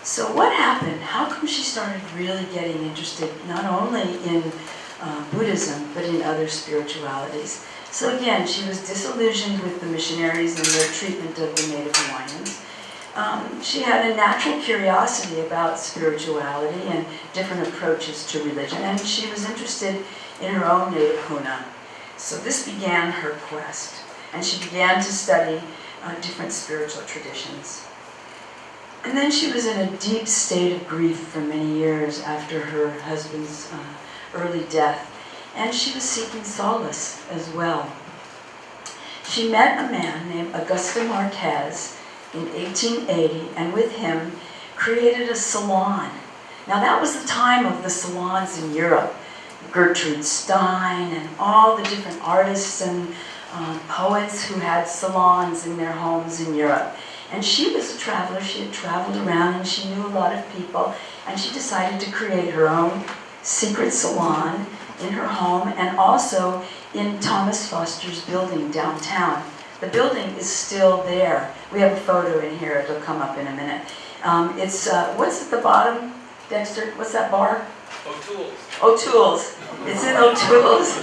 So what happened? How come she started really getting interested not only in Buddhism, but in other spiritualities? So again, she was disillusioned with the missionaries and their treatment of the native Hawaiians. She had a natural curiosity about spirituality and different approaches to religion, and she was interested in her own native Huna. So this began her quest, and she began to study different spiritual traditions. And then she was in a deep state of grief for many years after her husband's early death, and she was seeking solace as well. She met a man named Augusto Marquez in 1880, and with him created a salon. Now that was the time of the salons in Europe. Gertrude Stein and all the different artists and poets who had salons in their homes in Europe. And she was a traveler. She had traveled around and she knew a lot of people, and she decided to create her own secret salon in her home and also in Thomas Foster's building downtown. The building is still there. We have a photo in here. It'll come up in a minute. It's, what's at the bottom, Dexter? What's that bar? O'Toole's. O'Toole's. It's in O'Toole's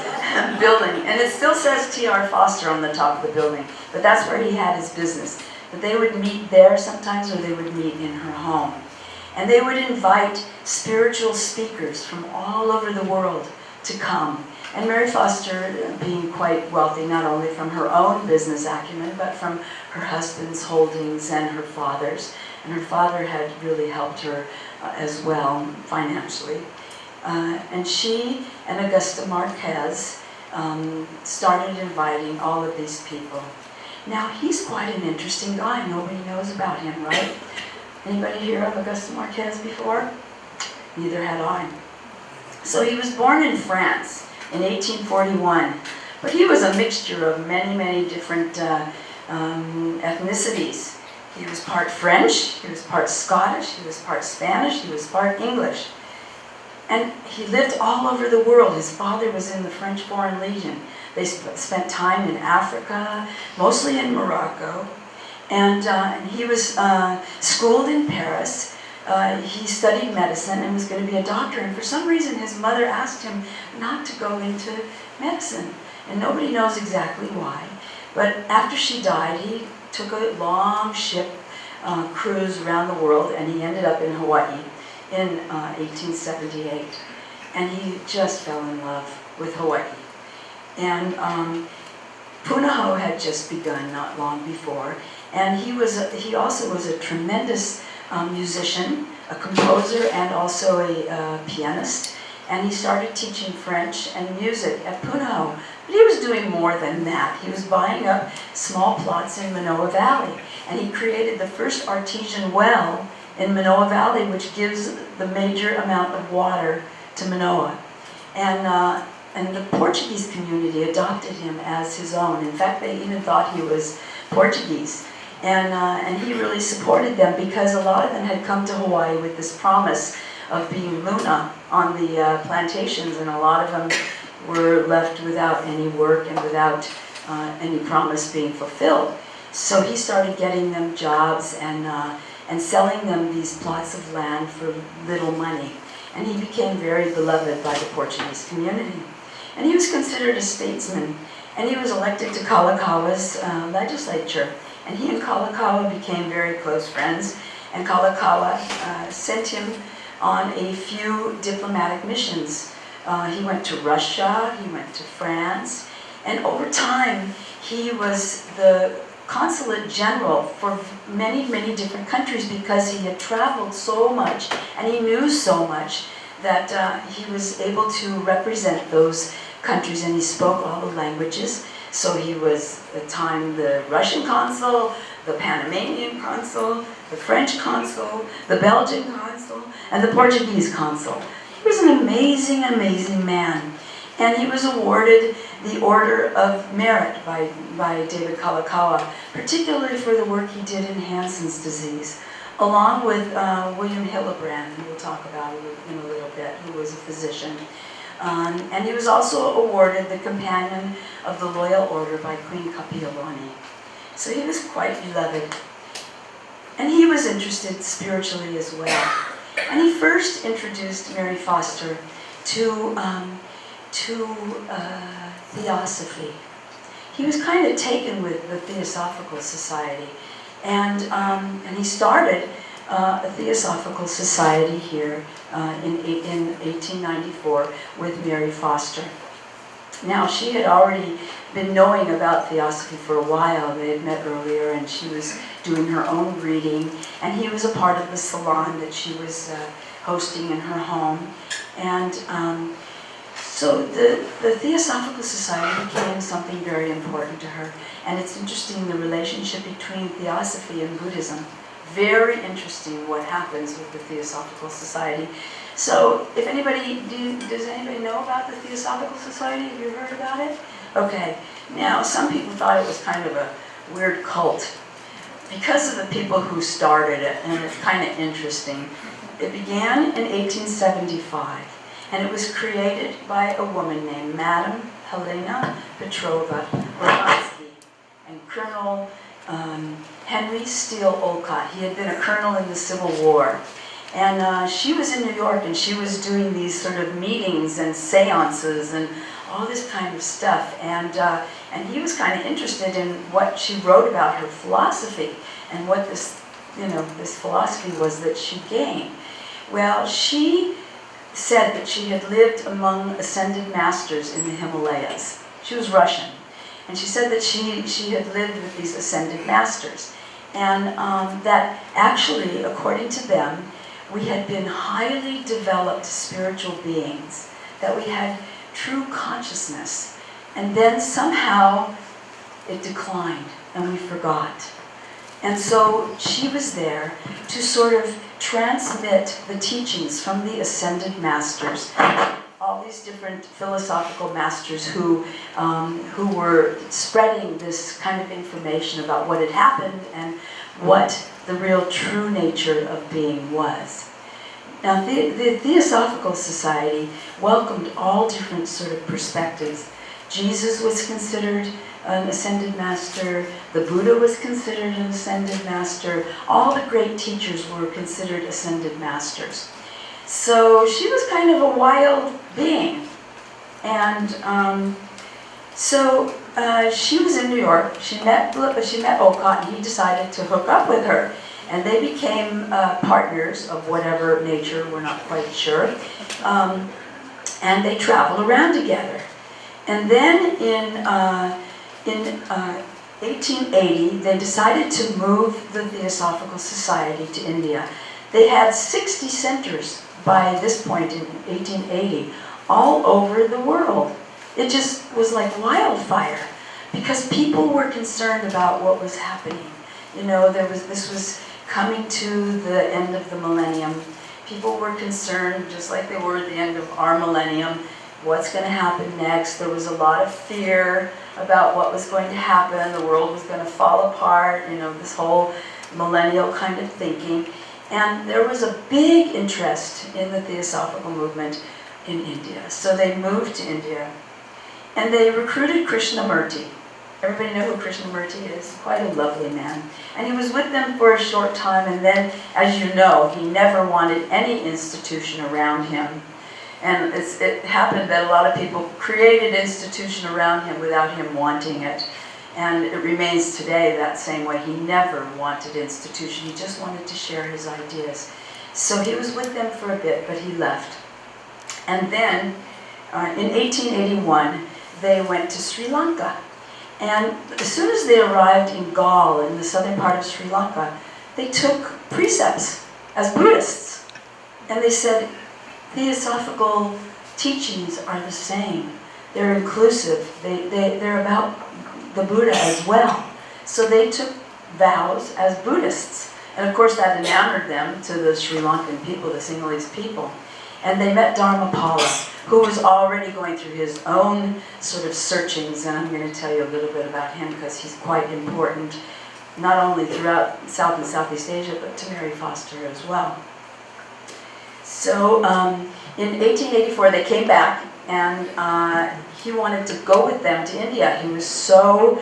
building. And it still says T.R. Foster on the top of the building. But that's where he had his business. But they would meet there sometimes, or they would meet in her home. And they would invite spiritual speakers from all over the world to come. And Mary Foster, being quite wealthy, not only from her own business acumen, but from her husband's holdings and her father's. And her father had really helped her as well financially. And she and Augusto Marquez started inviting all of these people. Now, he's quite an interesting guy. Nobody knows about him, right? Anybody hear of Augusto Marquez before? Neither had I. So he was born in France in 1841, but he was a mixture of many, many different ethnicities. He was part French, he was part Scottish, he was part Spanish, he was part English. And he lived all over the world. His father was in the French Foreign Legion. They spent time in Africa, mostly in Morocco. And he was schooled in Paris. He studied medicine and was going to be a doctor. And for some reason, his mother asked him not to go into medicine. And nobody knows exactly why. But after she died, he took a long ship cruise around the world, and he ended up in Hawaii in 1878. And he just fell in love with Hawaii. And Punahou had just begun not long before. And he also was a tremendous musician, a composer, and also a pianist. And he started teaching French and music at Punahou. But he was doing more than that. He was buying up small plots in Manoa Valley. And he created the first artesian well in Manoa Valley, which gives the major amount of water to Manoa. And the Portuguese community adopted him as his own. In fact, they even thought he was Portuguese. And he really supported them because a lot of them had come to Hawaii with this promise of being luna on the plantations, and a lot of them were left without any work and without any promise being fulfilled. So he started getting them jobs and selling them these plots of land for little money. And he became very beloved by the Portuguese community. And he was considered a statesman, and he was elected to Kalakawa's legislature. And he and Kalakaua became very close friends, and Kalakaua sent him on a few diplomatic missions. He went to Russia, he went to France, and over time he was the consulate general for many, many different countries because he had traveled so much and he knew so much that he was able to represent those countries, and he spoke all the languages. So he was at the time the Russian consul, the Panamanian consul, the French consul, the Belgian consul, and the Portuguese consul. He was an amazing, amazing man. And he was awarded the Order of Merit by David Kalakaua, particularly for the work he did in Hansen's disease, along with William Hillebrand, who we'll talk about in a little bit, who was a physician. And he was also awarded the Companion of the Loyal Order by Queen Kapiolani. So he was quite beloved. And he was interested spiritually as well. And he first introduced Mary Foster to theosophy. He was kind of taken with the Theosophical Society, and he started a Theosophical Society here in 1894 with Mary Foster. Now, she had already been knowing about theosophy for a while. They had met earlier, and she was doing her own reading, and he was a part of the salon that she was hosting in her home. And so the Theosophical Society became something very important to her. And it's interesting, the relationship between Theosophy and Buddhism. Very interesting what happens with the Theosophical Society. So, if anybody, does anybody know about the Theosophical Society? Have you heard about it? Okay. Now, some people thought it was kind of a weird cult because of the people who started it, and it's kind of interesting. It began in 1875, and it was created by a woman named Madame Helena Petrova Blavatsky and Colonel Henry Steele Olcott. He had been a colonel in the Civil War. And she was in New York, and she was doing these sort of meetings and seances and all this kind of stuff. And he was kind of interested in what she wrote about her philosophy and what this, this philosophy was that she gained. Well, she said that she had lived among ascended masters in the Himalayas. She was Russian. And she said that she had lived with these ascended masters. And that actually, according to them, we had been highly developed spiritual beings, that we had true consciousness. And then somehow it declined and we forgot. And so she was there to sort of transmit the teachings from the ascended masters, all these different philosophical masters who were spreading this kind of information about what had happened and what the real true nature of being was. Now, the Theosophical Society welcomed all different sort of perspectives. Jesus was considered an ascended master. The Buddha was considered an ascended master. All the great teachers were considered ascended masters. So she was kind of a wild being. And she was in New York. She met Olcott, and he decided to hook up with her. And they became partners of whatever nature, we're not quite sure. And they traveled around together. And then in 1880, they decided to move the Theosophical Society to India. They had 60 centers by this point in 1880, all over the world. It just was like wildfire, because people were concerned about what was happening. This was coming to the end of the millennium. People were concerned, just like they were at the end of our millennium, what's going to happen next. There was a lot of fear about what was going to happen. The world was going to fall apart, this whole millennial kind of thinking. And there was a big interest in the Theosophical movement in India. So they moved to India, and they recruited Krishnamurti. Everybody know who Krishnamurti is? Quite a lovely man. And he was with them for a short time, and then, as you know, he never wanted any institution around him. And it happened that a lot of people created institution around him without him wanting it. And it remains today that same way. He never wanted institution. He just wanted to share his ideas. So he was with them for a bit, but he left. And then, in 1881, they went to Sri Lanka. And as soon as they arrived in Galle, in the southern part of Sri Lanka, they took precepts as Buddhists. And they said, Theosophical teachings are the same. They're inclusive. They're about the Buddha as well. So they took vows as Buddhists. And of course that enamored them to the Sri Lankan people, the Sinhalese people. And they met Dharmapala, who was already going through his own sort of searchings, and I'm going to tell you a little bit about him because he's quite important, not only throughout South and Southeast Asia, but to Mary Foster as well. So in 1884 they came back, and he wanted to go with them to India. He was so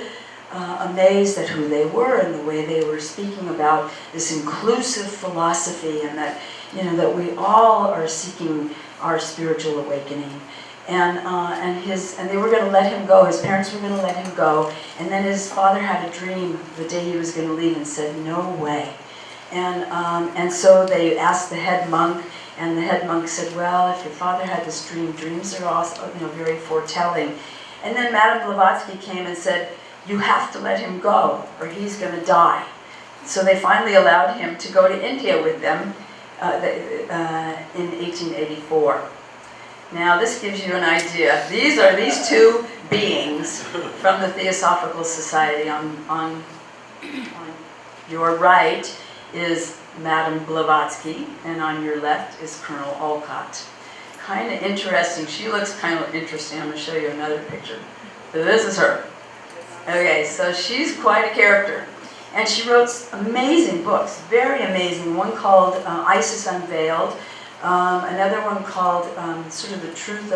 amazed at who they were and the way they were speaking about this inclusive philosophy, and that, that we all are seeking our spiritual awakening. And they were going to let him go. His parents were going to let him go. And then his father had a dream the day he was going to leave and said, "No way." And so they asked the head monk, and the head monk said, "Well, if your father had this dream, dreams are also, very foretelling." And then Madame Blavatsky came and said, "You have to let him go, or he's going to die." So they finally allowed him to go to India with them in 1884. Now this gives you an idea. These are these two beings from the Theosophical Society. On your right is Madame Blavatsky, and on your left is Colonel Olcott. Kind of interesting. She looks kind of interesting. I'm going to show you another picture. So this is her. Okay, so she's quite a character. And she wrote amazing books, very amazing. One called Isis Unveiled, another one called sort of The Truth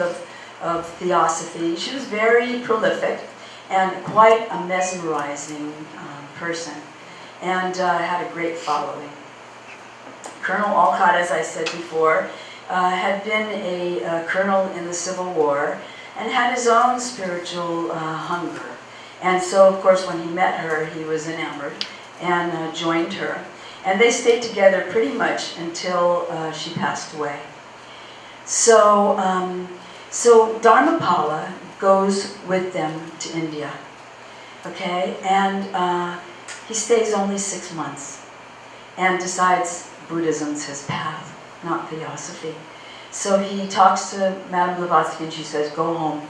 of Theosophy. She was very prolific and quite a mesmerizing person, and had a great following. Colonel Olcott, as I said before, had been a colonel in the Civil War and had his own spiritual hunger. And so, of course, when he met her, he was enamored and joined her. And they stayed together pretty much until she passed away. So, Dharmapala goes with them to India, okay? And he stays only 6 months and decides Buddhism's his path, not theosophy. So he talks to Madame Blavatsky and she says, "Go home.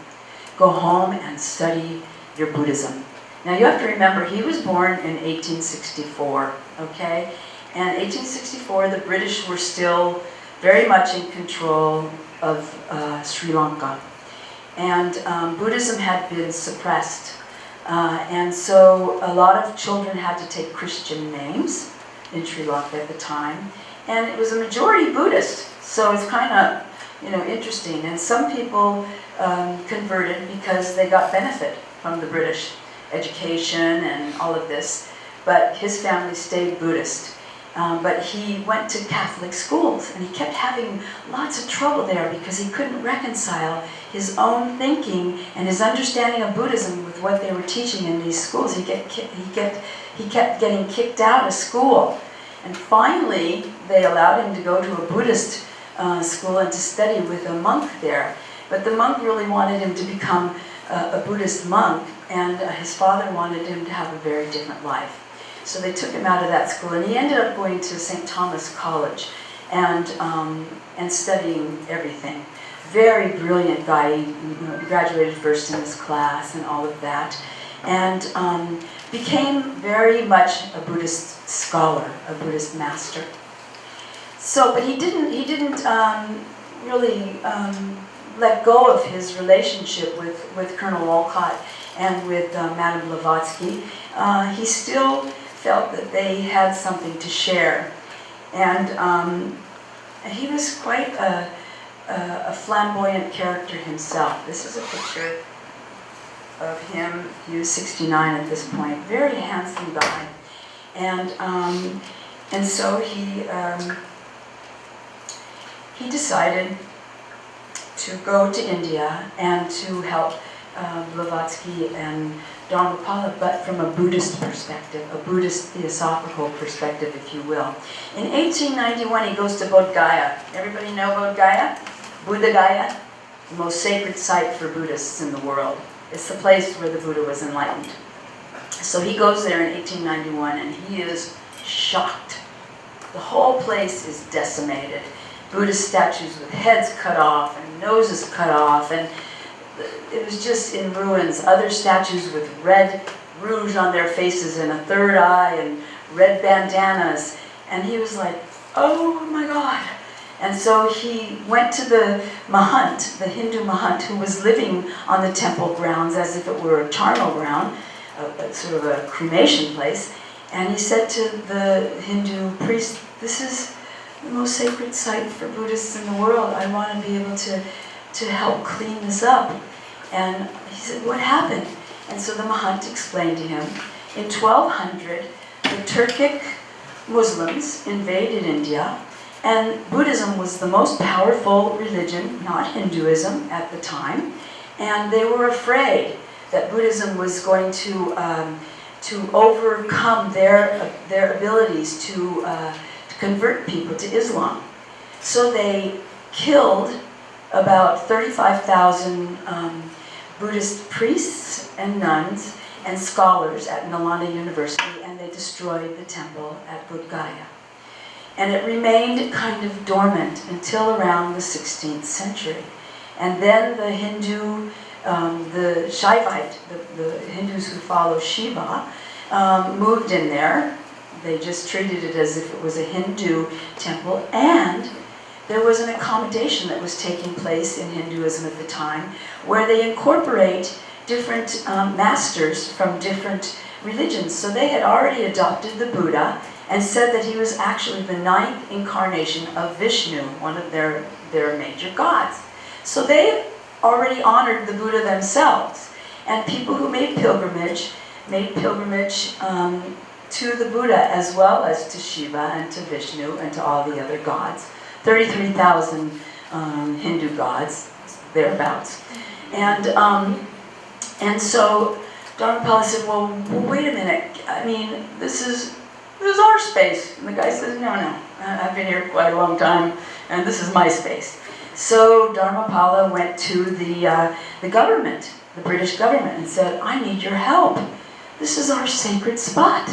Go home and study your Buddhism." Now you have to remember, he was born in 1864, okay? And 1864, the British were still very much in control of Sri Lanka. And Buddhism had been suppressed. And so a lot of children had to take Christian names in Sri Lanka at the time. And it was a majority Buddhist, so it's kind of, interesting. And some people converted because they got benefit from the British education and all of this. But his family stayed Buddhist. But he went to Catholic schools, and he kept having lots of trouble there because he couldn't reconcile his own thinking and his understanding of Buddhism with what they were teaching in these schools. He kept getting kicked out of school. And finally, they allowed him to go to a Buddhist school and to study with a monk there. But the monk really wanted him to become a Buddhist monk, and his father wanted him to have a very different life. So they took him out of that school, and he ended up going to St. Thomas College and studying everything. Very brilliant guy. He graduated first in his class and all of that, and became very much a Buddhist scholar, a Buddhist master. So, but he didn't really let go of his relationship with Colonel Olcott and with Madame Blavatsky. He still felt that they had something to share. And he was quite a flamboyant character himself. This is a picture of him. He was 69 at this point. Very handsome guy. And so he decided to go to India and to help Blavatsky and Dharmapala, but from a Buddhist perspective, a Buddhist theosophical perspective, if you will. In 1891, he goes to Bodh Gaya. Everybody know Bodh Gaya? Buddha Gaya? The most sacred site for Buddhists in the world. It's the place where the Buddha was enlightened. So he goes there in 1891, and he is shocked. The whole place is decimated. Buddhist statues with heads cut off and noses cut off, and it was just in ruins. Other statues with red rouge on their faces and a third eye and red bandanas. And he was like, "Oh my God." And so he went to the Mahant, the Hindu Mahant, who was living on the temple grounds as if it were a charnel ground, sort of a cremation place. And he said to the Hindu priest, "This is the most sacred site for Buddhists in the world. I want to be able to help clean this up." And he said, "What happened?" And so the Mahant explained to him, in 1200, the Turkic Muslims invaded India, and Buddhism was the most powerful religion, not Hinduism at the time, and they were afraid that Buddhism was going to overcome their abilities to convert people to Islam. So they killed about 35,000 Buddhist priests and nuns and scholars at Nalanda University, and they destroyed the temple at Bodh Gaya. And it remained kind of dormant until around the 16th century. And then the Hindu, the Shaivite, the Hindus who follow Shiva, moved in there. They just treated it as if it was a Hindu temple, and there was an accommodation that was taking place in Hinduism at the time where they incorporate different masters from different religions. So they had already adopted the Buddha and said that he was actually the 9th incarnation of Vishnu, one of their major gods. So they already honored the Buddha themselves. And people who made pilgrimage to the Buddha as well as to Shiva and to Vishnu and to all the other gods. 33,000 Hindu gods, thereabouts. And so Dharmapala said, well, wait a minute, I mean, this is our space. And the guy says, no, I've been here quite a long time, and this is my space. So Dharmapala went to the government, the British government, and said, I need your help. This is our sacred spot.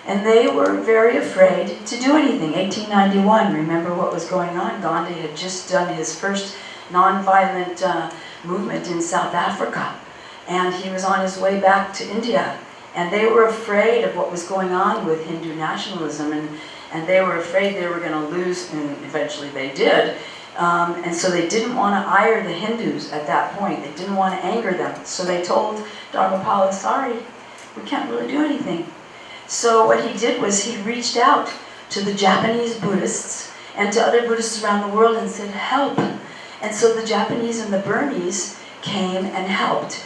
And they were very afraid to do anything. 1891, remember what was going on? Gandhi had just done his first non-violent movement in South Africa. And he was on his way back to India. And they were afraid of what was going on with Hindu nationalism. And they were afraid they were going to lose, and eventually they did. And so they didn't want to ire the Hindus at that point. They didn't want to anger them. So they told Dharmapala, sorry, we can't really do anything. So what he did was he reached out to the Japanese Buddhists and to other Buddhists around the world and said, help. And so the Japanese and the Burmese came and helped.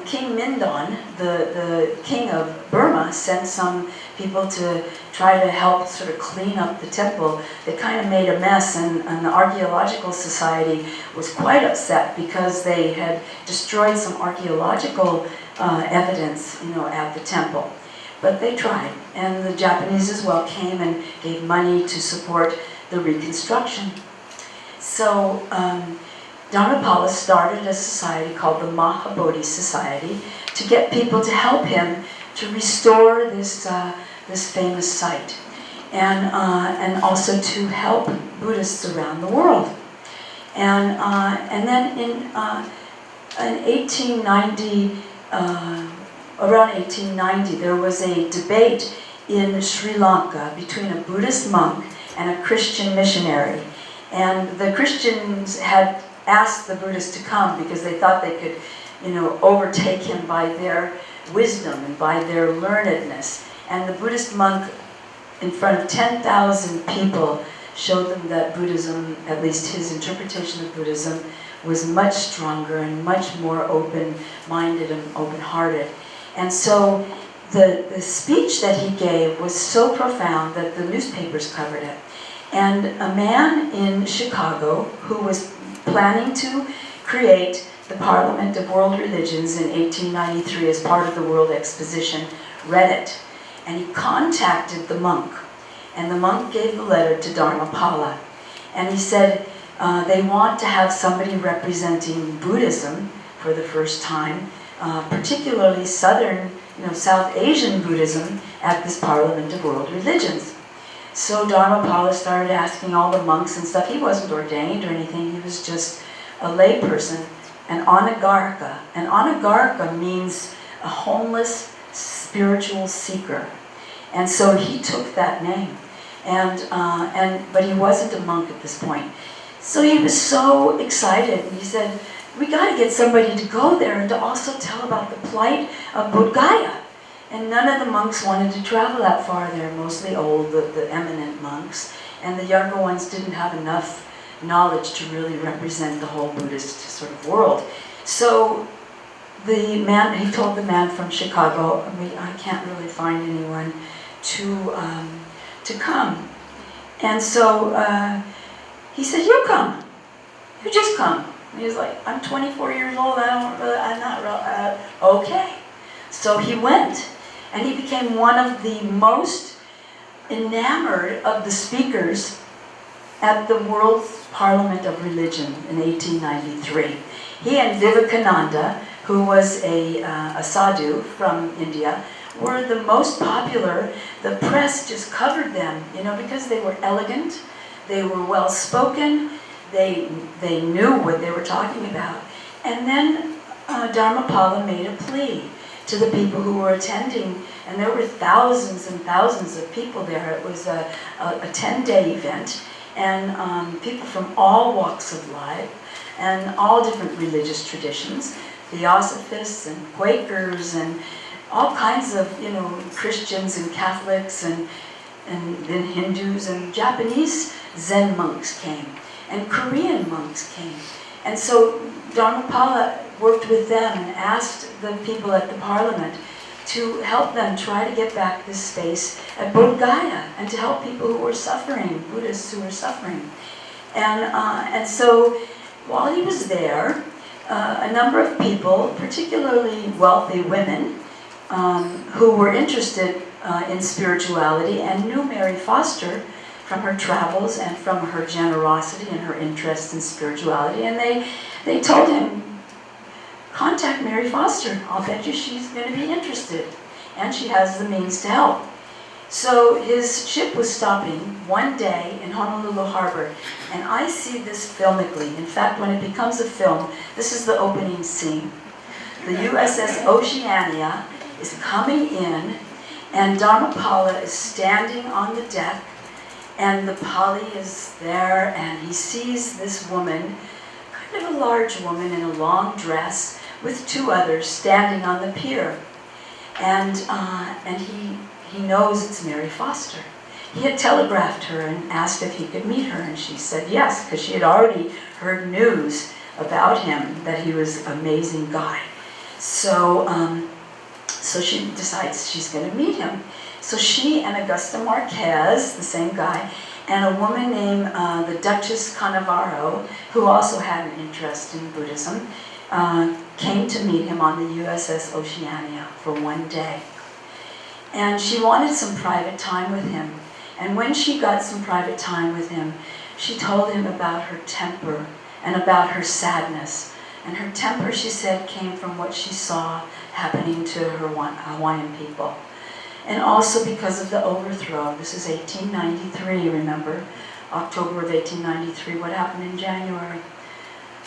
King Mindon, the king of Burma, sent some people to try to help sort of clean up the temple. They kind of made a mess, and the Archaeological Society was quite upset because they had destroyed some archaeological evidence, at the temple. But they tried, and the Japanese as well came and gave money to support the reconstruction. So Dharmapala started a society called the Maha Bodhi Society to get people to help him to restore this famous site, and also to help Buddhists around the world. And then in 1890. Around 1890, there was a debate in Sri Lanka between a Buddhist monk and a Christian missionary. And the Christians had asked the Buddhists to come because they thought they could, overtake him by their wisdom and by their learnedness. And the Buddhist monk, in front of 10,000 people, showed them that Buddhism, at least his interpretation of Buddhism, was much stronger and much more open-minded and open-hearted. And so the speech that he gave was so profound that the newspapers covered it. And a man in Chicago who was planning to create the Parliament of World Religions in 1893 as part of the World Exposition read it. And he contacted the monk. And the monk gave the letter to Dharmapala. And he said they want to have somebody representing Buddhism for the first time, particularly Southern, South Asian Buddhism at this Parliament of World Religions. So Dharmapala started asking all the monks and stuff. He wasn't ordained or anything. He was just a lay person, an anagarika. An anagarika means a homeless spiritual seeker. And so he took that name. But he wasn't a monk at this point. So he was so excited. And he said, we got to get somebody to go there and to also tell about the plight of Bodh Gaya. And none of the monks wanted to travel that far. They're mostly old, the eminent monks. And the younger ones didn't have enough knowledge to really represent the whole Buddhist sort of world. So he told the man from Chicago, I can't really find anyone to come. And so he said, you come. You just come. And he was like, I'm 24 years old. I'm not real. Okay. So he went, and he became one of the most enamored of the speakers at the World's Parliament of Religion in 1893. He and Vivekananda, who was a sadhu from India, were the most popular. The press just covered them, because they were elegant, they were well-spoken, they knew what they were talking about. And then Dharmapala made a plea to the people who were attending, and there were thousands and thousands of people there. It was a 10-day event, and people from all walks of life and all different religious traditions, Theosophists and Quakers and all kinds of, Christians and Catholics and then Hindus and Japanese Zen monks came, and Korean monks came. And so Dharmapala worked with them and asked the people at the parliament to help them try to get back this space at Bodh Gaya and to help people who were suffering, Buddhists who were suffering. And so while he was there, a number of people, particularly wealthy women, who were interested in spirituality and knew Mary Foster from her travels and from her generosity and her interest in spirituality, and they told him, contact Mary Foster. I'll bet you she's going to be interested, and she has the means to help. So his ship was stopping one day in Honolulu Harbor, and I see this filmically. In fact, when it becomes a film, this is the opening scene. The USS Oceania is coming in, and Dharmapala is standing on the deck, and the Pali is there, and he sees this woman, kind of a large woman in a long dress, with two others standing on the pier. And he knows it's Mary Foster. He had telegraphed her and asked if he could meet her, and she said yes, because she had already heard news about him, that he was an amazing guy. So she decides she's going to meet him. So she and Augusta Marquez, the same guy, and a woman named the Duchess Cannavaro, who also had an interest in Buddhism, came to meet him on the USS Oceania for one day. And she wanted some private time with him. And when she got some private time with him, she told him about her temper and about her sadness. And her temper, she said, came from what she saw happening to her Hawaiian people. And also because of the overthrow. This is 1893, remember? October of 1893. What happened in January?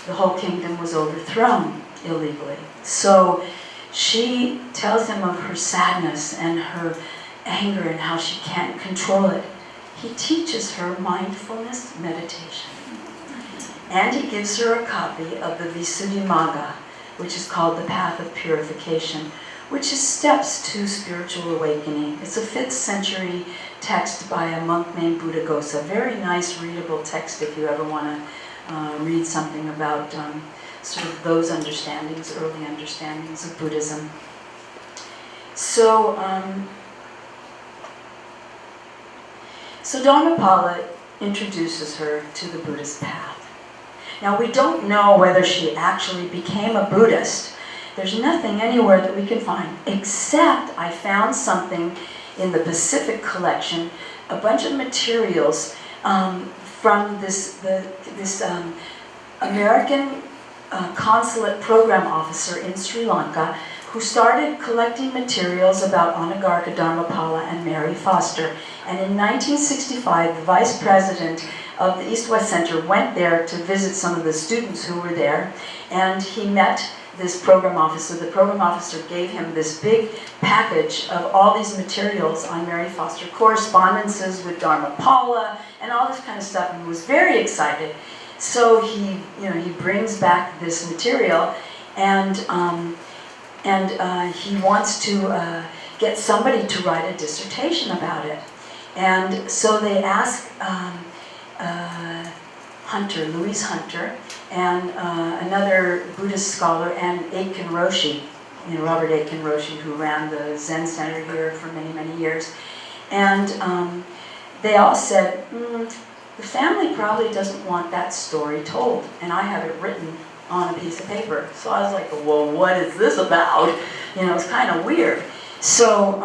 The whole kingdom was overthrown illegally. So she tells him of her sadness and her anger and how she can't control it. He teaches her mindfulness meditation. And he gives her a copy of the Visuddhimagga, which is called the Path of Purification, which is steps to spiritual awakening. It's a 5th century text by a monk named Buddhaghosa. Very nice, readable text if you ever want to read something about sort of those understandings, early understandings of Buddhism. So Dharmapala introduces her to the Buddhist path. Now, we don't know whether she actually became a Buddhist. There's nothing anywhere that we can find, except I found something in the Pacific collection, a bunch of materials from this American consulate program officer in Sri Lanka, who started collecting materials about Anagarika Dharmapala and Mary Foster. And in 1965, the vice president of the East-West Center went there to visit some of the students who were there, and he met this program officer. The program officer gave him this big package of all these materials on Mary Foster, correspondences with Dharmapala, and all this kind of stuff, and was very excited. So he brings back this material, and he wants to get somebody to write a dissertation about it. And so they ask Louise Hunter, and another Buddhist scholar, and Aitken Roshi, Robert Aitken Roshi, who ran the Zen Center here for many, many years. And they all said, the family probably doesn't want that story told, and I have it written on a piece of paper. So I was like, well, what is this about? It's kind of weird. So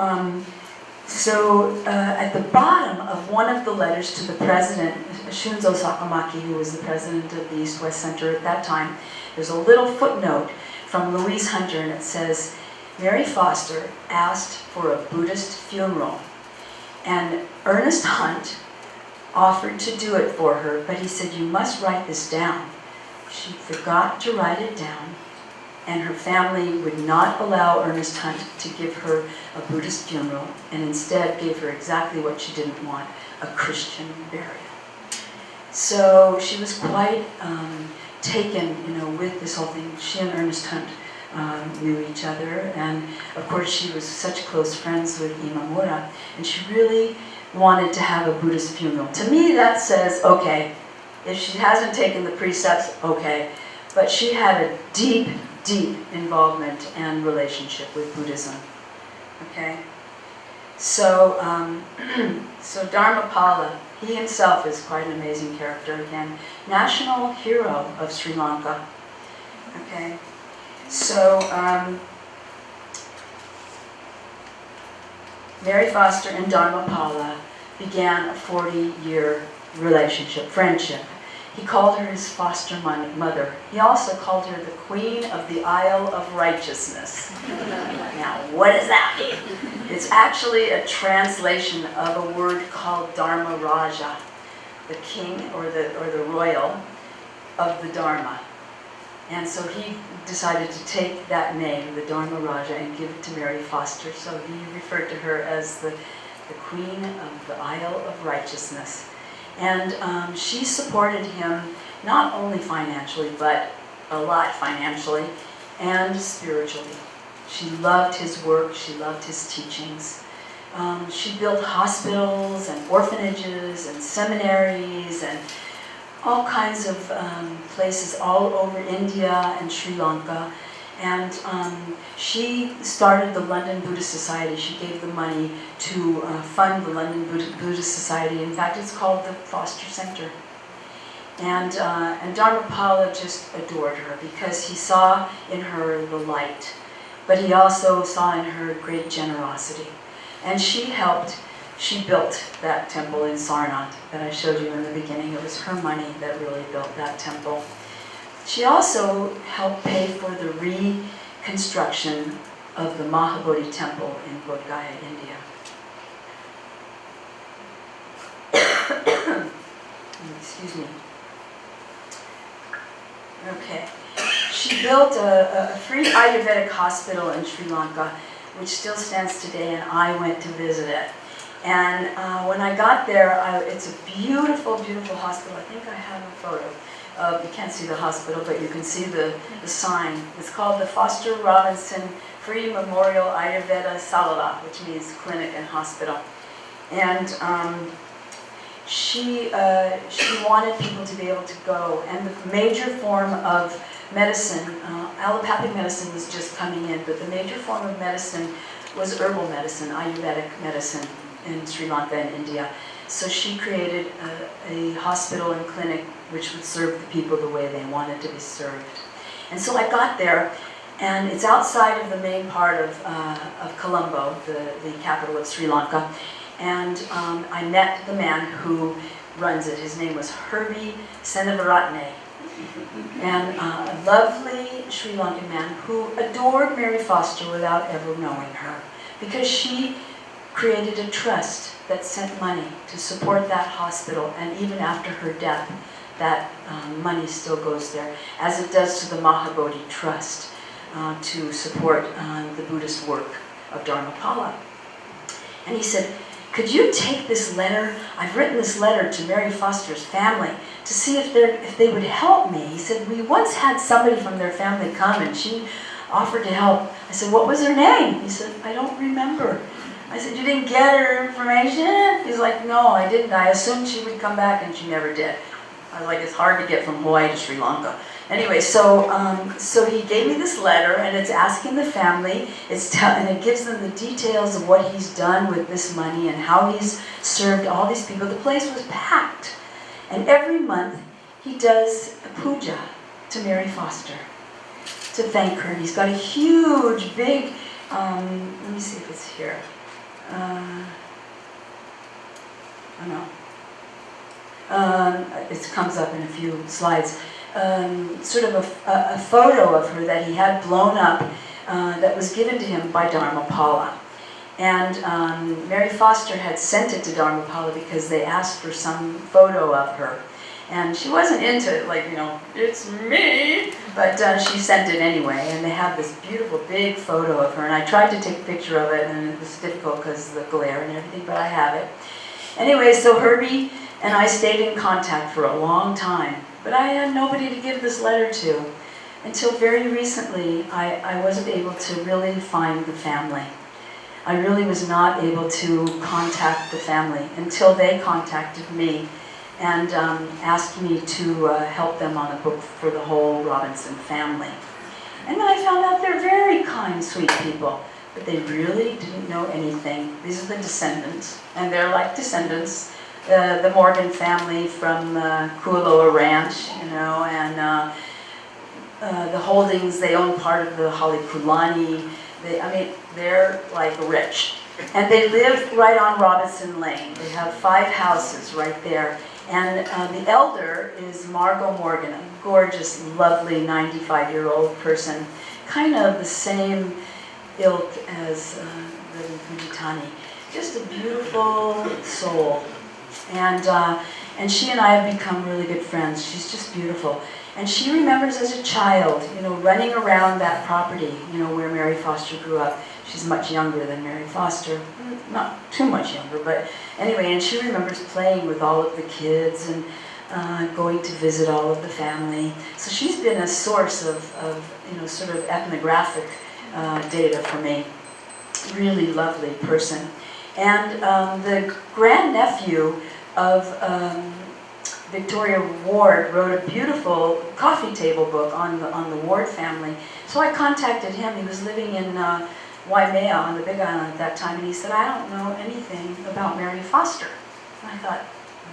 at the bottom of one of the letters to the president, Shunzo Sakamaki, who was the president of the East-West Center at that time, there's a little footnote from Louise Hunter, and it says, Mary Foster asked for a Buddhist funeral, and Ernest Hunt offered to do it for her, but he said, you must write this down. She forgot to write it down, and her family would not allow Ernest Hunt to give her a Buddhist funeral, and instead gave her exactly what she didn't want, a Christian burial. So she was quite taken, with this whole thing. She and Ernest Hunt knew each other, and of course she was such close friends with Imamura, and she really wanted to have a Buddhist funeral. To me, that says, okay, if she hasn't taken the precepts, okay, but she had a deep, deep involvement and relationship with Buddhism. Okay, so so Dharmapala, he himself is quite an amazing character again, national hero of Sri Lanka. Okay, so Mary Foster and Dharmapala began a 40-year relationship, friendship. He called her his foster mother. He also called her the Queen of the Isle of Righteousness. Now, what does that mean? It's actually a translation of a word called Dharma Raja, the king or the royal of the Dharma. And so he decided to take that name, the Dharma Raja, and give it to Mary Foster. So he referred to her as the Queen of the Isle of Righteousness. And she supported him not only financially, but a lot financially and spiritually. She loved his work, she loved his teachings. She built hospitals and orphanages and seminaries and all kinds of places all over India and Sri Lanka. And she started the London Buddhist Society. She gave the money to fund the London Buddhist Society. In fact, it's called the Foster Center. And Dharmapala just adored her because he saw in her the light, but he also saw in her great generosity. And she built that temple in Sarnath that I showed you in the beginning. It was her money that really built that temple. She also helped pay for the reconstruction of the Maha Bodhi temple in Bodh Gaya, India. Excuse me. Okay. She built a free Ayurvedic hospital in Sri Lanka, which still stands today, and I went to visit it. And when I got there, it's a beautiful, beautiful hospital. I think I have a photo. You can't see the hospital, but you can see the sign. It's called the Foster Robinson Free Memorial Ayurveda Salala, which means clinic and hospital. And she wanted people to be able to go. And the major form of medicine, allopathic medicine was just coming in, but the major form of medicine was herbal medicine, Ayurvedic medicine in Sri Lanka and India. So she created a hospital and clinic which would serve the people the way they wanted to be served. And so I got there, and it's outside of the main part of Colombo, the capital of Sri Lanka. And I met the man who runs it. His name was Herbie Senavaratne. And a lovely Sri Lankan man who adored Mary Foster without ever knowing her, because she created a trust that sent money to support that hospital, and even after her death, that money still goes there, as it does to the Maha Bodhi Trust, to support the Buddhist work of Dharmapala. And he said, could you take this letter? I've written this letter to Mary Foster's family to see if they would help me. He said, we once had somebody from their family come and she offered to help. I said, what was her name? He said, I don't remember. I said, you didn't get her information? He's like, no, I didn't. I assumed she would come back, and she never did. I was like, it's hard to get from Hawaii to Sri Lanka. Anyway, so he gave me this letter, and it's asking the family, and it gives them the details of what he's done with this money and how he's served all these people. The place was packed. And every month, he does a puja to Mary Foster to thank her. He's got a huge, big, let me see if it's here. It comes up in a few slides. Sort of a photo of her that he had blown up that was given to him by Dharmapala. And Mary Foster had sent it to Dharmapala because they asked for some photo of her. And she wasn't into it, like, it's me, but she sent it anyway. And they have this beautiful big photo of her. And I tried to take a picture of it, and it was difficult because of the glare and everything, but I have it. Anyway, so Herbie and I stayed in contact for a long time. But I had nobody to give this letter to. Until very recently, I wasn't able to really find the family. I really was not able to contact the family until they contacted me and asked me to help them on a book for the whole Robinson family. And then I found out they're very kind, sweet people, but they really didn't know anything. These are the descendants, and they're like descendants. The Morgan family from Kualoa Ranch, and the holdings, they own part of the Halekulani. They're like rich. And they live right on Robinson Lane. They have 5 houses right there. And the elder is Margot Morgan, a gorgeous, lovely 95-year-old person, kind of the same ilk as Reverend Fujitani. Just a beautiful soul. And she and I have become really good friends. She's just beautiful. And she remembers as a child, running around that property, where Mary Foster grew up. She's much younger than Mary Foster. Not too much younger, but anyway, and she remembers playing with all of the kids and going to visit all of the family. So she's been a source of sort of ethnographic data for me. Really lovely person. And the grandnephew of Victoria Ward wrote a beautiful coffee table book on the Ward family. So I contacted him. He was living in Waimea on the Big Island at that time, and he said, I don't know anything about Mary Foster. And I thought,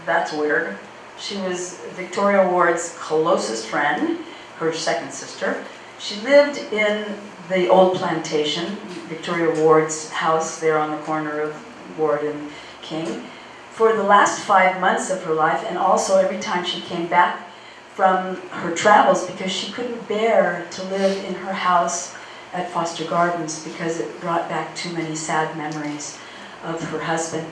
that's weird. She was Victoria Ward's closest friend, her second sister. She lived in the old plantation, Victoria Ward's house there on the corner of Ward and King, for the last 5 months of her life, and also every time she came back from her travels, because she couldn't bear to live in her house at Foster Gardens because it brought back too many sad memories of her husband.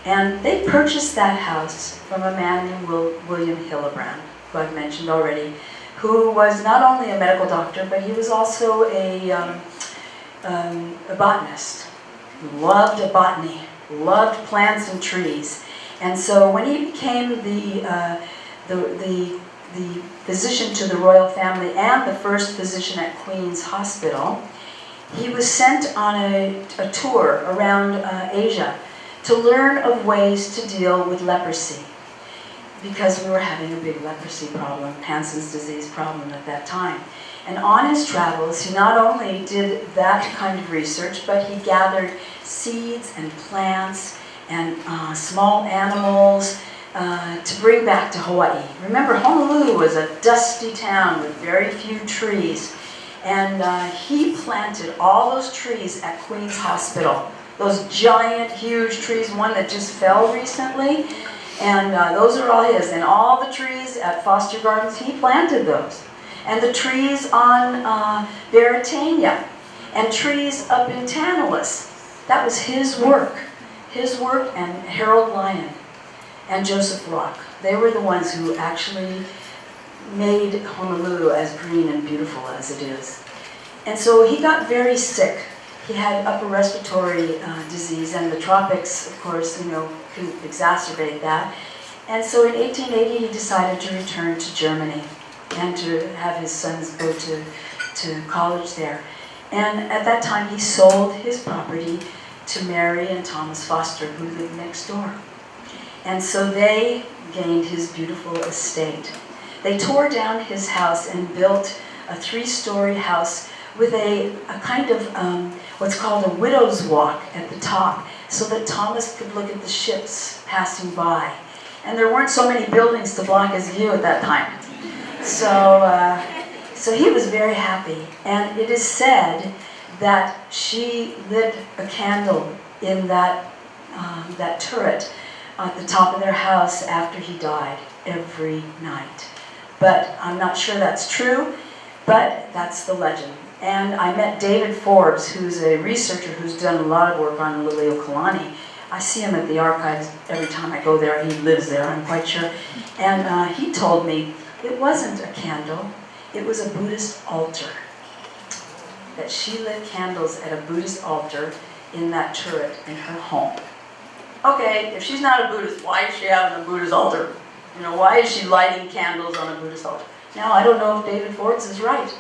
And they purchased that house from a man named William Hillebrand, who I've mentioned already, who was not only a medical doctor, but he was also a botanist. Loved botany, loved plants and trees. And so when he became the physician to the royal family and the first physician at Queen's Hospital, he was sent on a tour around Asia to learn of ways to deal with leprosy, because we were having a big leprosy problem, Hansen's disease problem at that time. And on his travels, he not only did that kind of research, but he gathered seeds and plants and small animals to bring back to Hawaii. Remember, Honolulu was a dusty town with very few trees. And he planted all those trees at Queen's Hospital. Those giant, huge trees, one that just fell recently. And those are all his. And all the trees at Foster Gardens, he planted those. And the trees on Veritania. And trees up in Tantalus. That was his work. His work and Harold Lyon and Joseph Rock. They were the ones who actually made Honolulu as green and beautiful as it is. And so he got very sick. He had upper respiratory disease, and the tropics, of course, can exacerbate that. And so in 1880, he decided to return to Germany and to have his sons go to college there. And at that time, he sold his property to Mary and Thomas Foster, who lived next door. And so they gained his beautiful estate. They tore down his house and built a 3-story house with a kind of what's called a widow's walk at the top, so that Thomas could look at the ships passing by. And there weren't so many buildings to block his view at that time. So he was very happy. And it is said that she lit a candle in that turret at the top of their house after he died every night. But I'm not sure that's true, but that's the legend. And I met David Forbes, who's a researcher who's done a lot of work on Liliuokalani. I see him at the archives every time I go there. He lives there, I'm quite sure. And he told me it wasn't a candle, it was a Buddhist altar. That she lit candles at a Buddhist altar in that turret in her home. Okay, if she's not a Buddhist, why is she having a Buddhist altar? You know, why is she lighting candles on a Buddhist altar? Now, I don't know if David Forbes is right.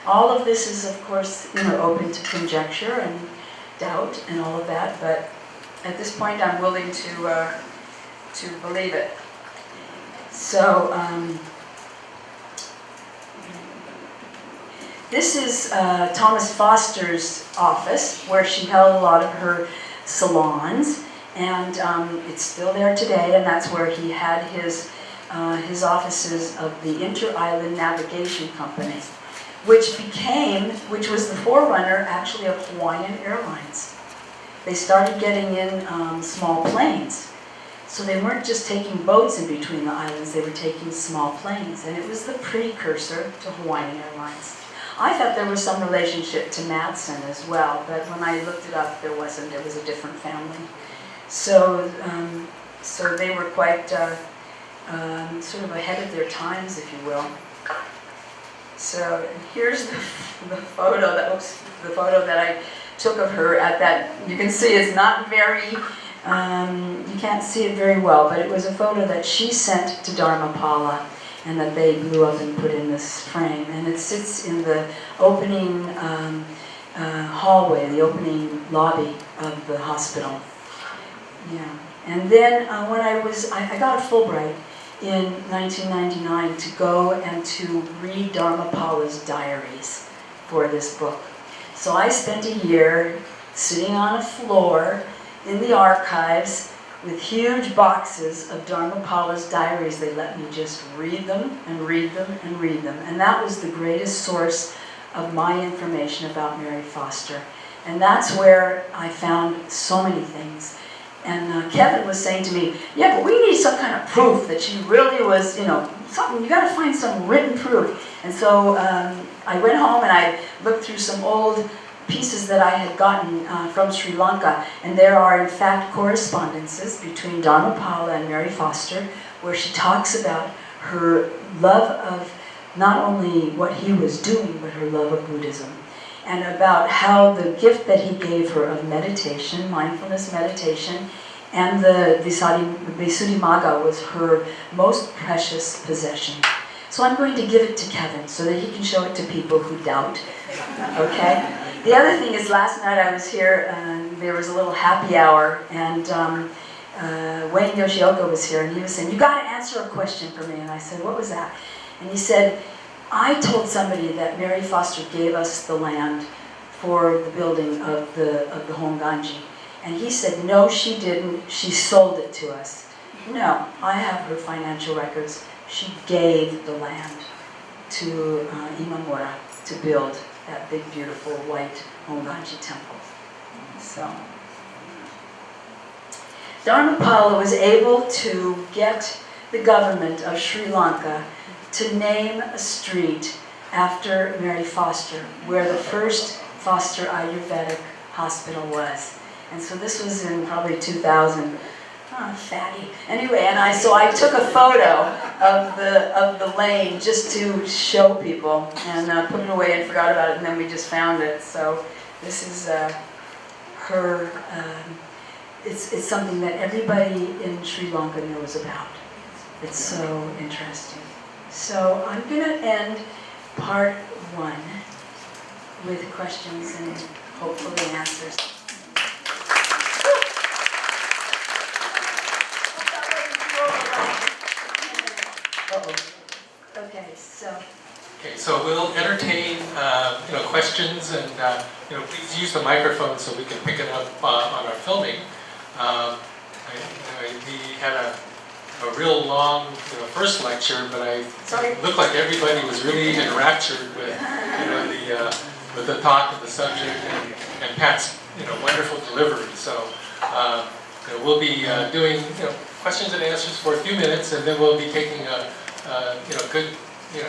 All of this is, of course, open to conjecture and doubt and all of that, but at this point I'm willing to believe it. So, this is Thomas Foster's office, where she held a lot of her salons, and it's still there today, and that's where he had his offices of the Inter-Island Navigation Company, which was the forerunner, actually, of Hawaiian Airlines. They started getting in small planes. So they weren't just taking boats in between the islands, they were taking small planes. And it was the precursor to Hawaiian Airlines. I thought there was some relationship to Matson as well, but when I looked it up, there wasn't. It was a different family. So they were quite sort of ahead of their times, if you will. So here's the photo that I took of her at that. You can see it's not very, you can't see it very well, but it was a photo that she sent to Dharmapala and that they blew up and put in this frame. And it sits in the opening hallway, the opening lobby of the hospital. Yeah. And then when I got a Fulbright in 1999 to go and to read Dharmapala's diaries for this book. So I spent a year sitting on a floor in the archives with huge boxes of Dharmapala's diaries. They let me just read them and read them and read them. And that was the greatest source of my information about Mary Foster. And that's where I found so many things. And Kevin was saying to me, yeah, but we need some kind of proof that she really was, something, you got to find some written proof. And so I went home and I looked through some old pieces that I had gotten from Sri Lanka. And there are, in fact, correspondences between Dharmapala and Mary Foster, where she talks about her love of not only what he was doing, but her love of Buddhism. And about how the gift that he gave her of meditation, mindfulness meditation, and the Visuddhimagga was her most precious possession. So I'm going to give it to Kevin so that he can show it to people who doubt. Okay? The other thing is, last night I was here, there was a little happy hour, and Wayne Yoshioka was here, and he was saying, you got to answer a question for me. And I said, what was that? And he said, I told somebody that Mary Foster gave us the land for the building of the Honganji. And he said, no, she didn't. She sold it to us. No, I have her financial records. She gave the land to Imamura to build that big, beautiful, white Honganji temple. So, Dharmapala was able to get the government of Sri Lanka to name a street after Mary Foster, where the first Foster Ayurvedic hospital was. And so this was in probably 2000. Oh, fatty. Anyway, and so I took a photo of the lane just to show people, and put it away and forgot about it, and then we just found it. So this is her. It's something that everybody in Sri Lanka knows about. It's so interesting. So I'm going to end part 1 with questions and hopefully answers. Uh-oh. So. Okay, so we'll entertain questions, and please use the microphone so we can pick it up on our filming. We had a real long first lecture, but it looked like everybody was really enraptured with with the talk of the subject and Pat's wonderful delivery. So we'll be doing questions and answers for a few minutes, and then we'll be taking a good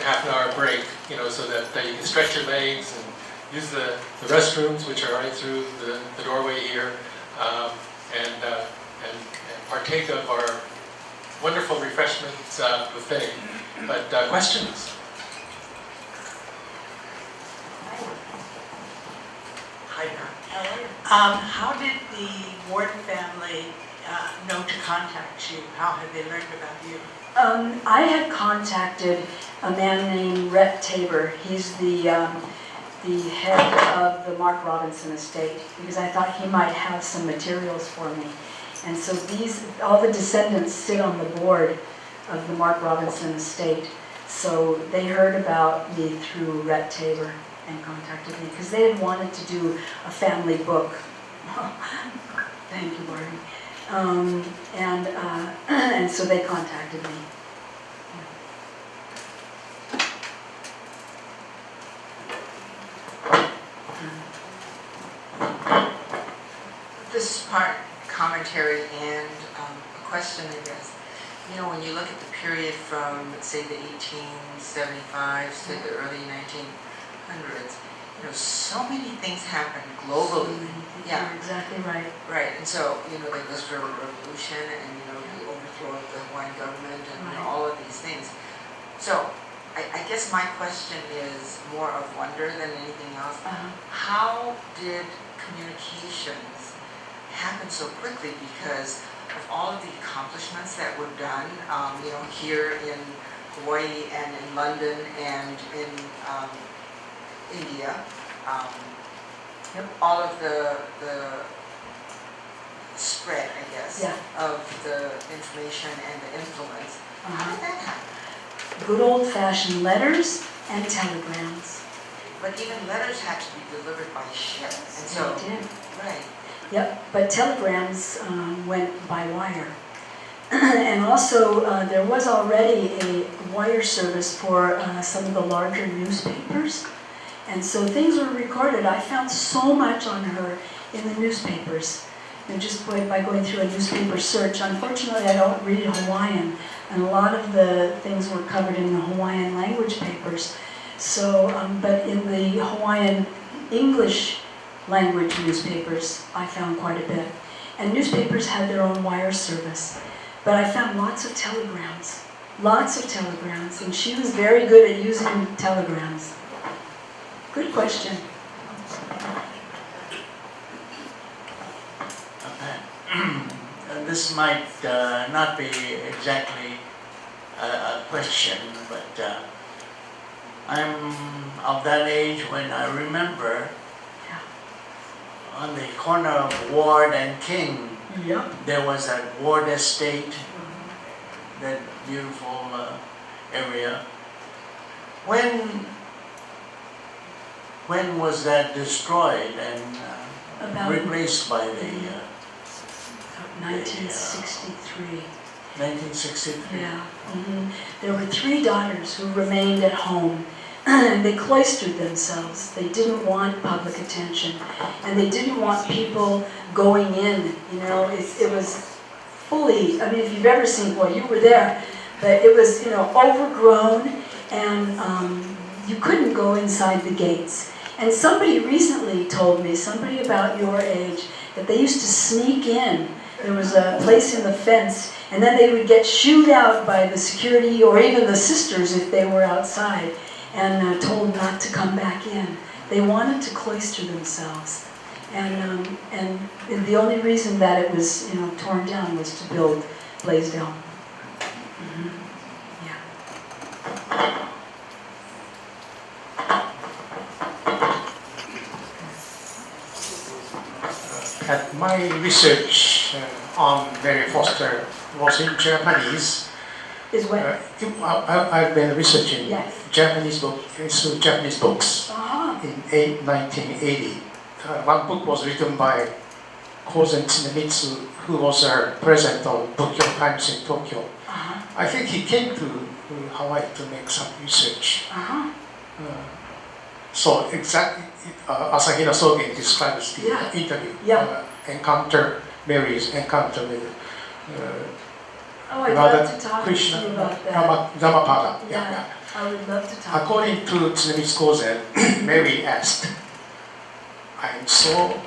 half-an-hour break, so that you can stretch your legs and use the restrooms, which are right through the doorway here, and partake of our wonderful refreshments buffet. But questions? Hi, Matt. How did the Ward family know to contact you? How had they learned about you? I had contacted a man named Rhett Tabor. He's the head of the Mark Robinson estate, because I thought he might have some materials for me. And so all the descendants sit on the board of the Mark Robinson estate. So they heard about me through Rhett Tabor and contacted me, because they had wanted to do a family book. Thank you, Bodhi. And so they contacted me. This part, commentary and a question, I guess. When you look at the period from, let's say, the 1875s to the early 1900s, so many things happened globally. Yeah, you're exactly right. Right, and so, there was a revolution and, the overthrow of the Hawaiian government and all of these things. So, I guess my question is more of wonder than anything else. How did communications happen so quickly, because of all of the accomplishments that were done, here in Hawaii and in London and in India, all of the spread, I guess, of the information and the influence. How did that happen? Good old-fashioned letters and telegrams. But even letters had to be delivered by ship, and so they did. Right. Yep, but telegrams went by wire. And also, there was already a wire service for some of the larger newspapers. And so things were recorded. I found so much on her in the newspapers. And just by going through a newspaper search. Unfortunately, I don't read Hawaiian. And a lot of the things were covered in the Hawaiian language papers. So, but in the Hawaiian English language newspapers, I found quite a bit. And newspapers had their own wire service. But I found lots of telegrams. Lots of telegrams. And she was very good at using telegrams. Good question. This might not be exactly a question, but I'm of that age when I remember on the corner of Ward and King, there was that Ward estate, that beautiful area. When was that destroyed and replaced by the 1963. 1963. Yeah. There were 3 daughters who remained at home. They cloistered themselves. They didn't want public attention, and they didn't want people going in. It was fully. I mean, if you've ever seen, well, you were there, but it was overgrown, and you couldn't go inside the gates. And somebody recently told me, somebody about your age, that they used to sneak in. There was a place in the fence, and then they would get shooed out by the security or even the sisters if they were outside, and told not to come back in. They wanted to cloister themselves, and the only reason that it was torn down was to build Blaisdell. Yeah. At my research on Mary Foster was in Japanese. Is what? I've been researching Yes. Japanese books in 1980. One book was written by Kozen Tsunemitsu, who was a president of Tokyo Times in Tokyo. I think he came to Hawaii to make some research. So exactly, Asahina Sogen describes the interview, Mary's encounter with I'd Radha love to talk Krishna to you about that. Dhammapada. I would love to talk. According to Tsunemitsu Kozen, Mary asked, "I'm so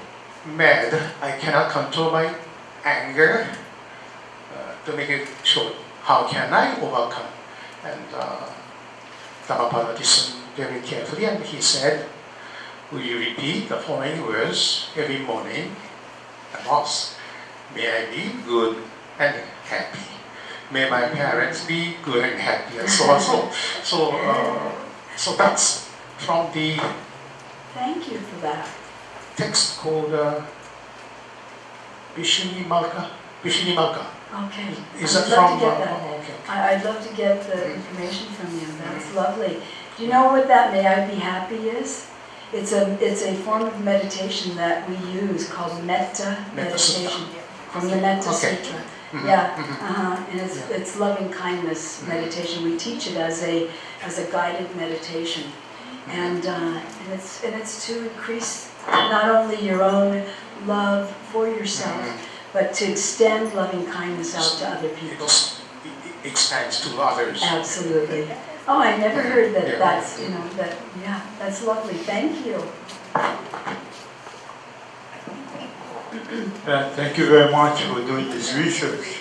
mad, I cannot control my anger." To make it short, how can I overcome? And Dhammapada listened very carefully, and he said, "Will you repeat the following words every morning at Mass? May I be good and happy. May my parents be good and happy," and so on. So that's from the Thank you for that. text called Vishuddhimagga. Okay. Is I'd that love from? to get that. Okay. I'd love to get the information from you. That's lovely. Do you know what that "May I be happy" is? It's a form of meditation that we use called metta meditation from the Metta Sutra. And it's loving kindness meditation. We teach it as a guided meditation, and it's to increase not only your own love for yourself, but to extend loving kindness out to other people. It expands to others. Absolutely. Oh, I never heard that. That's that's lovely. Thank you. Thank you very much for doing this research.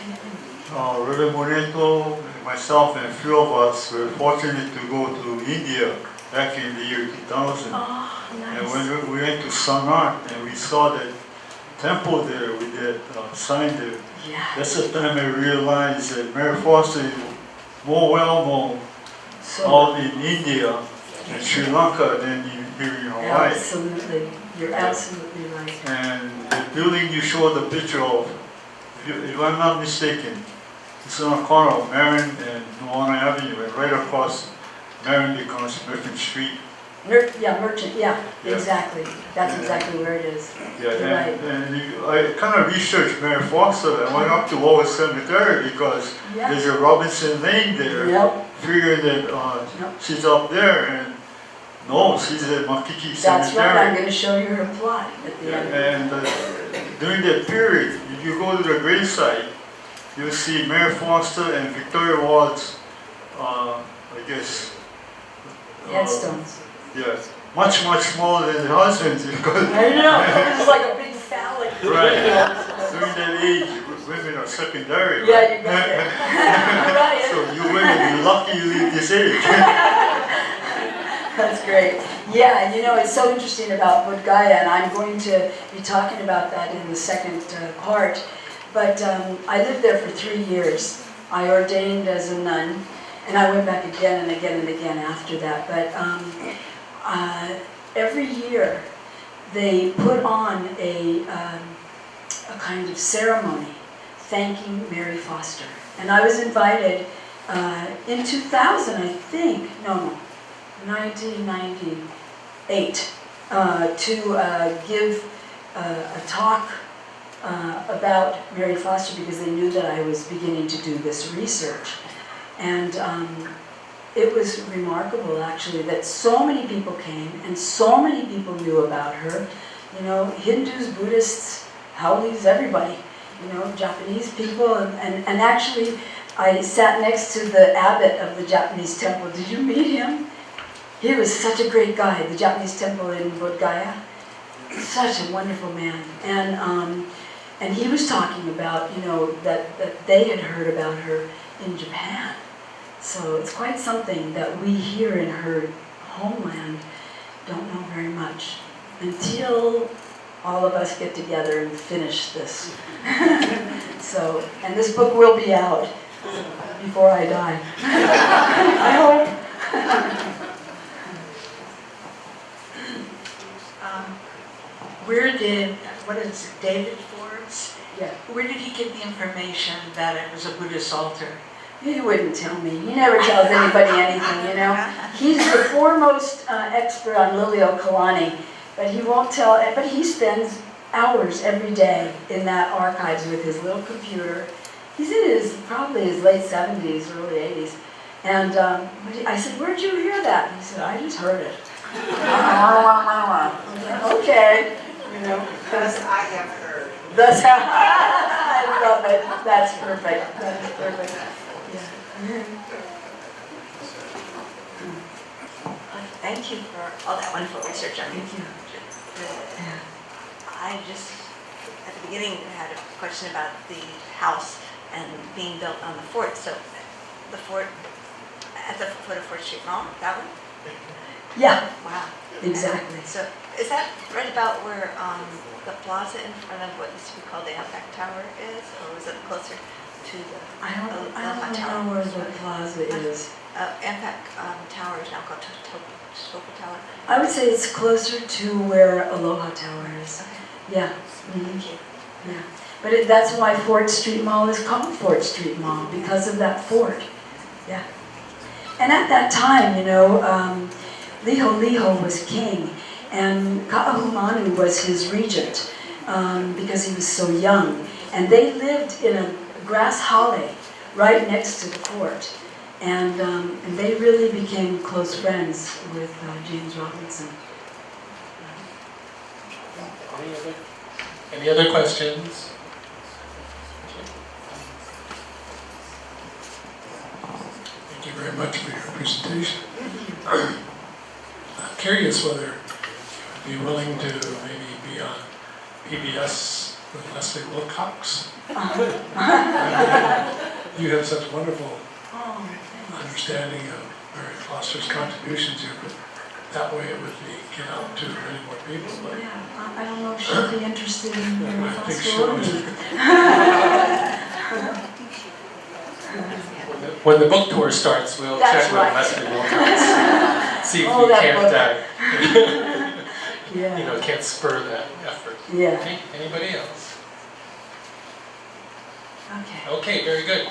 Reverend Moreto, myself, and a few of us were fortunate to go to India back in the year 2000. Oh, nice. And when we went to Sangat and we saw that temple there with that sign there, that's the time I realized that Mary Foster is more well known out in India and Sri Lanka than here in Hawaii. Absolutely. You're absolutely right. And the building you showed the picture of, if I'm not mistaken, it's on the corner of Marin and Moana Avenue, and right across Marin becomes Merchant Street. Merchant, exactly. That's exactly where it is. Yeah, You're right. and I kind of researched Mary Foster. I went up to Lower Cemetery because there's a Robinson Lane there, figuring that she's up there, and no, she's at Makiki Cemetery. That's right, I'm going to show you her plot at the end. And during that period, if you go to the gravesite, you'll see Mary Foster and Victoria Ward's, I guess, headstones. Yes, much smaller than the husband's because I know, it's like a big phallic. Right. During that age, women are secondary. Yeah, right? you got it. Right. So you women, you're lucky you live this age. That's great. Yeah, you know, it's so interesting about Bodh Gaya, and I'm going to be talking about that in the second part. But I lived there for 3 years. I ordained as a nun, and I went back again and again and again after that. But every year they put on a kind of ceremony thanking Mary Foster. And I was invited in 2000, I think, 1998, to give a talk about Mary Foster because they knew that I was beginning to do this research. And it was remarkable, actually, that so many people came and so many people knew about her. You know, Hindus, Buddhists, Haolis, everybody. You know, Japanese people. And actually, I sat next to the abbot of the Japanese temple. Did you meet him? He was such a great guy, the Japanese temple in Bodh Gaya. Such a wonderful man. And he was talking about, you know, that they had heard about her in Japan. So it's quite something that we here in her homeland don't know very much until all of us get together and finish this. So, and this book will be out before I die. I hope. David Forbes? Yeah. Where did he get the information that it was a Buddhist altar? He wouldn't tell me. He never tells anybody anything, you know. He's the foremost expert on Liliuokalani, but he won't tell. But he spends hours every day in that archives with his little computer. He's in probably his late 70s, early 80s. And I said, "Where'd you hear that?" He said, "I just heard it." Okay, you know. Because I have heard. That's how I love it. That's perfect. That's perfect. Yeah. Thank you for all that wonderful research on Thank you. I just, at the beginning, had a question about the house and being built on the fort. So, the fort, at the foot of Fort Street Mall, that one? Yeah, Wow. exactly. So, is that right about where the plaza in front of what used to be called the Outback Tower is? Or was it closer to the I don't Olcott Tower? know where the plaza is. Outback Tower is now called Futaba Tower. I would say it's closer to where Aloha Tower is. Yeah. Thank you. Yeah. But that's why Fort Street Mall is called Fort Street Mall, because of that fort. Yeah. And at that time, you know, Liho was king, and Ka'ahumanu was his regent, because he was so young. And they lived in a grass holly right next to the fort. And they really became close friends with James Robinson. Any other questions? Thank you very much for your presentation. I'm curious whether you'd be willing to maybe be on PBS with Leslie Wilcox. You have such wonderful understanding of Mary Foster's contributions here, but that way it would get out to many more people. But Yeah, I don't know if she'd be interested in Mary I think Foster she or would. me. When the book tour starts, we'll That's check right. with Leslie Wilcox. See if Oh, we that can't, Yeah. can't spur that effort. Yeah. Okay, anybody else? Okay. Okay, very good.